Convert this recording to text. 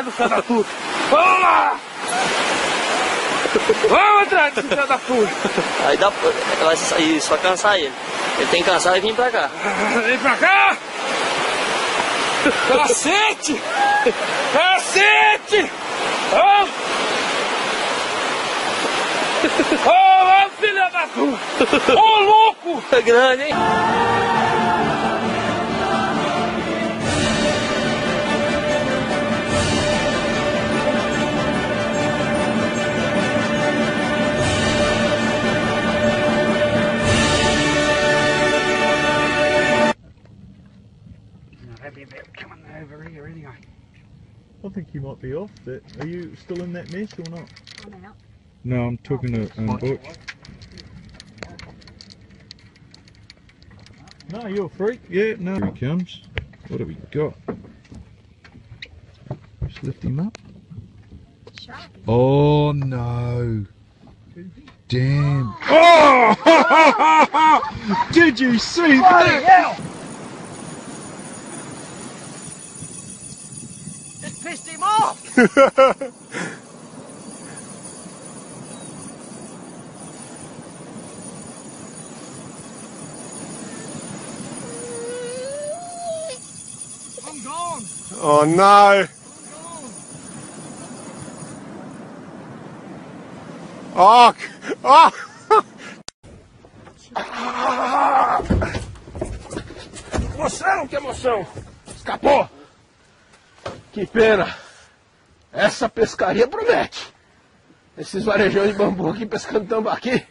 Do filho da puta! Vamos lá! Vamos atrás do filho da puta! Aí dá, vai sair, só cansar ele. Ele tem que cansar e vir pra cá. Vem pra cá! Cacete! Cacete! Ô! Ô, filha da puta! Ô, louco! É grande, hein? I think you might be off it. Are you still in that mess or not? I'm out. No, I'm talking to Butch. No, you're a freak. Yeah, no. Here he comes. What have we got? Just lift him up. Oh no. Damn. Oh! Did you see that? Hell! It pissed him off! I'm gone! Oh no! Oh! Oh! Emoção, que emoção! Escapou! Que pena! Essa pescaria promete! Esses varejões de bambu aqui pescando tambaqui!